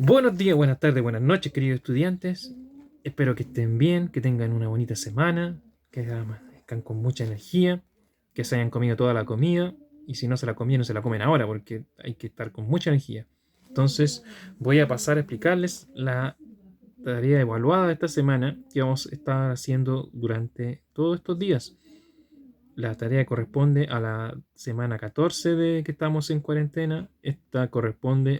Buenos días, buenas tardes, buenas noches, queridos estudiantes. Espero que estén bien, que tengan una bonita semana, que estén con mucha energía, que se hayan comido toda la comida y si no se la comieron, se la comen ahora porque hay que estar con mucha energía. Entonces, voy a pasar a explicarles la tarea evaluada de esta semana que vamos a estar haciendo durante todos estos días. La tarea corresponde a la semana 14 de que estamos en cuarentena. Esta corresponde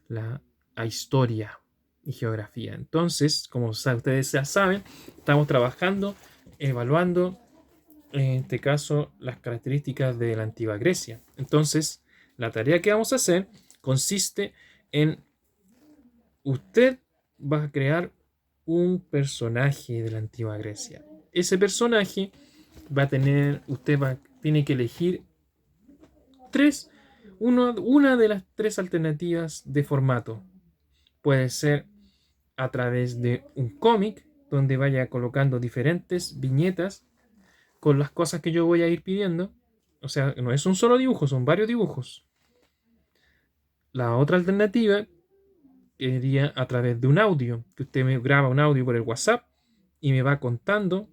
la, a historia y geografía. Entonces, como ustedes ya saben, estamos trabajando, evaluando, en este caso, las características de la antigua Grecia. Entonces, la tarea que vamos a hacer consiste en usted va a crear un personaje de la antigua Grecia. Ese personaje va a tener, tiene que elegir tres, una de las tres alternativas de formato. Puede ser a través de un cómic donde vaya colocando diferentes viñetas con las cosas que yo voy a ir pidiendo. O sea, no es un solo dibujo, son varios dibujos. La otra alternativa sería a través de un audio, que usted me graba un audio por el WhatsApp y me va contando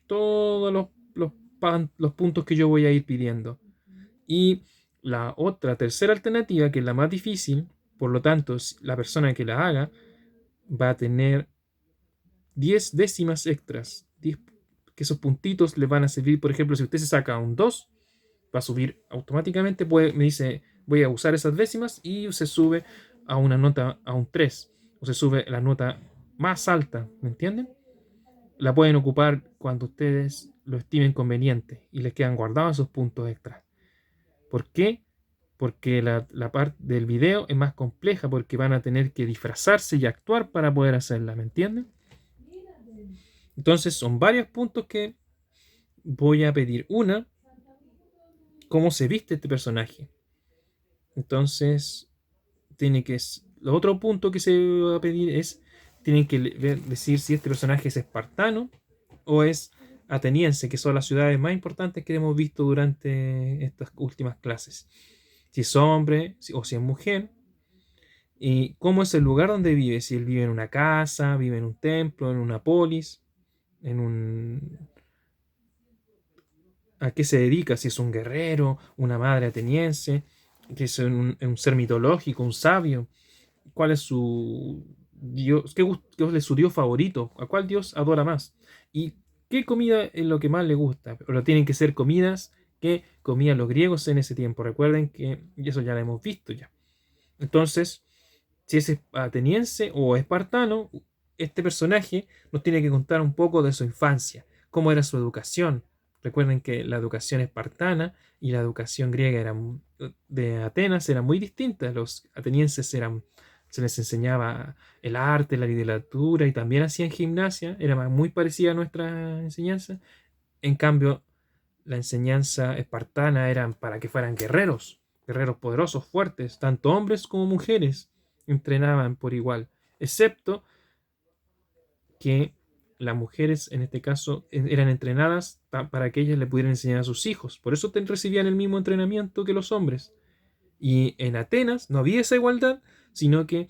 todos los puntos que yo voy a ir pidiendo. Y la otra, tercera alternativa, que es la más difícil, por lo tanto, la persona que la haga va a tener 10 décimas extras. 10, que esos puntitos le van a servir, por ejemplo, si usted se saca un 2 va a subir automáticamente, me dice, voy a usar esas décimas y se sube a una nota, a un 3 o se sube la nota más alta, ¿me entienden? La pueden ocupar cuando ustedes lo estimen conveniente y les quedan guardados esos puntos extras. ¿Por qué? Porque la parte del video es más compleja porque van a tener que disfrazarse y actuar para poder hacerla, ¿me entienden? Entonces son varios puntos que voy a pedir. Una, cómo se viste este personaje. Entonces, tiene que. Lo otro punto que se va a pedir es. Tienen que decir si este personaje es espartano o es ateniense, que son las ciudades más importantes que hemos visto durante estas últimas clases. Si es hombre o si es mujer. Y cómo es el lugar donde vive. Si él vive en una casa, vive en un templo, en una polis, en un a qué se dedica, si es un guerrero, una madre ateniense, que es un ser mitológico, un sabio, cuál es su dios, qué es su dios favorito, a cuál dios adora más y qué comida es lo que más le gusta. Pero tienen que ser comidas que comían los griegos en ese tiempo. Recuerden que eso ya lo hemos visto ya. Entonces, si es ateniense o espartano, este personaje nos tiene que contar un poco de su infancia, cómo era su educación. Recuerden que la educación espartana y la educación griega de Atenas eran muy distintas. Los atenienses se les enseñaba el arte, la literatura y también hacían gimnasia. Era muy parecida a nuestra enseñanza. En cambio, la enseñanza espartana era para que fueran guerreros, guerreros poderosos, fuertes, tanto hombres como mujeres entrenaban por igual, excepto que las mujeres en este caso eran entrenadas para que ellas le pudieran enseñar a sus hijos. Por eso recibían el mismo entrenamiento que los hombres. Y en Atenas no había esa igualdad, sino que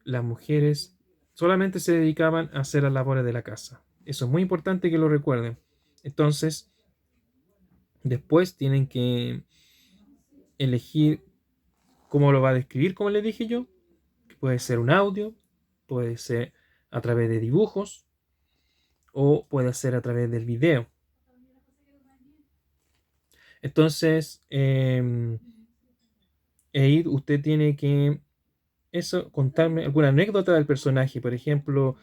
las mujeres solamente se dedicaban a hacer las labores de la casa. Eso es muy importante que lo recuerden. Entonces, después tienen que elegir cómo lo va a describir, como les dije yo. Puede ser un audio, puede ser a través de dibujos o puede ser a través del video. Entonces, Eid, usted tiene que contarme alguna anécdota del personaje. Por ejemplo,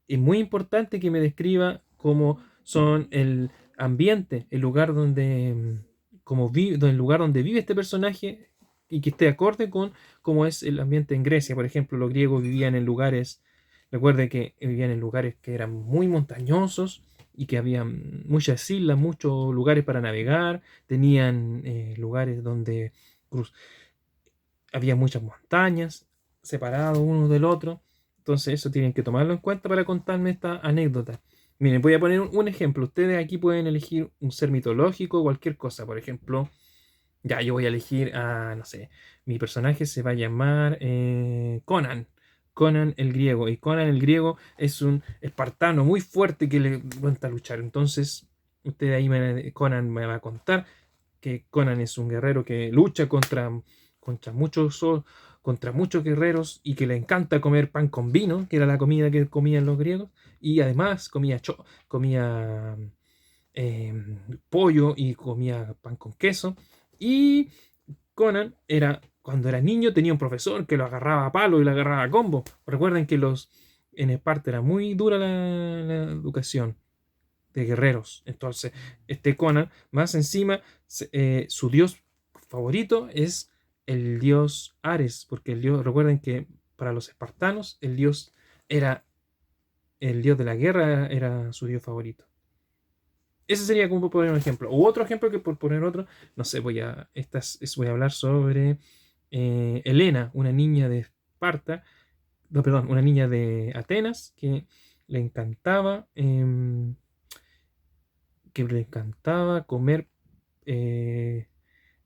es muy importante que me describa cómo son el ambiente, el lugar el lugar donde vive este personaje y que esté acorde con cómo es el ambiente en Grecia. Por ejemplo, los griegos vivían en lugares, recuerde que vivían en lugares que eran muy montañosos y que había muchas islas, muchos lugares para navegar, tenían lugares donde había muchas montañas separados uno del otro. Entonces eso tienen que tomarlo en cuenta para contarme esta anécdota. Miren, voy a poner un ejemplo. Ustedes aquí pueden elegir un ser mitológico, cualquier cosa. Por ejemplo, Ya, yo voy a elegir a, no sé, mi personaje se va a llamar Conan. Conan el griego. Y Conan el griego es un espartano muy fuerte que le gusta luchar. Entonces, usted ahí Conan me va a contar que Conan es un guerrero que lucha contra contra muchos guerreros y que le encanta comer pan con vino, que era la comida que comían los griegos. Y además comía pollo y comía pan con queso. Y Conan cuando era niño, tenía un profesor que lo agarraba a palo y lo agarraba a combo. Recuerden que en Esparta era muy dura la educación de guerreros. Entonces, este Conan, más encima, su dios favorito es el dios Ares, porque recuerden que para los espartanos, el dios de la guerra era su dios favorito. Ese sería como por poner un ejemplo. U otro ejemplo que por poner otro, no sé, voy a hablar sobre Helena, una niña de Esparta, no, perdón, una niña de Atenas le encantaba, em, que le encantaba comer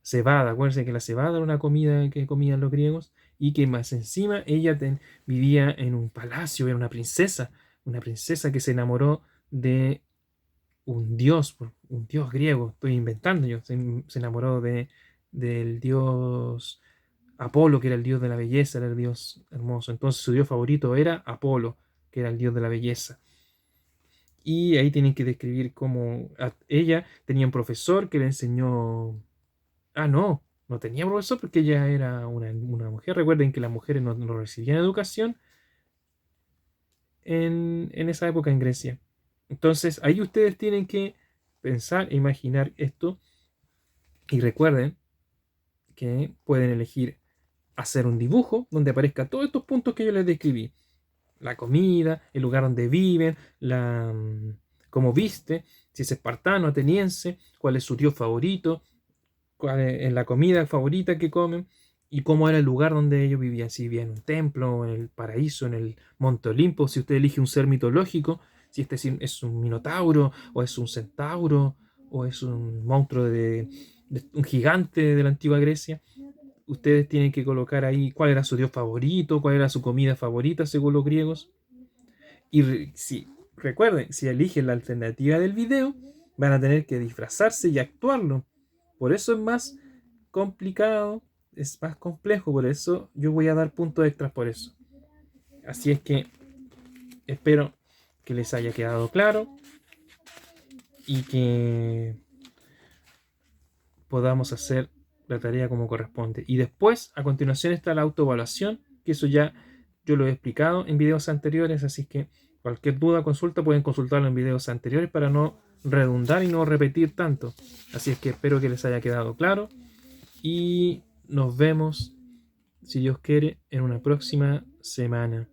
cebada. Acuérdense que la cebada era una comida que comían los griegos y que más encima ella vivía en un palacio, era una princesa que se enamoró de un dios griego, estoy inventando yo, se enamoró del dios Apolo, que era el dios de la belleza, era el dios hermoso. Entonces su dios favorito era Apolo, que era el dios de la belleza. Y ahí tienen que describir cómo ella tenía un profesor que le enseñó... Ah, no tenía profesor porque ella era una mujer. Recuerden que las mujeres no recibían educación en esa época en Grecia. Entonces ahí ustedes tienen que pensar e imaginar esto y recuerden que pueden elegir hacer un dibujo donde aparezca todos estos puntos que yo les describí. La comida, el lugar donde viven, cómo viste, si es espartano, ateniense, cuál es su dios favorito, cuál es la comida favorita que comen y cómo era el lugar donde ellos vivían. Si vivían en un templo, en el paraíso, en el Monte Olimpo, si usted elige un ser mitológico, si este es un minotauro, o es un centauro, o es un monstruo de un gigante de la antigua Grecia. Ustedes tienen que colocar ahí cuál era su dios favorito, cuál era su comida favorita según los griegos. Y si recuerden, si eligen la alternativa del video, van a tener que disfrazarse y actuarlo. Por eso es más complicado, es más complejo, por eso yo voy a dar puntos extras por eso. Así es que espero que les haya quedado claro y que podamos hacer la tarea como corresponde. Y después, a continuación, está la autoevaluación, que eso ya yo lo he explicado en videos anteriores, así que cualquier duda, consulta, pueden consultarlo en videos anteriores para no redundar y no repetir tanto. Así es que espero que les haya quedado claro y nos vemos, si Dios quiere, en una próxima semana.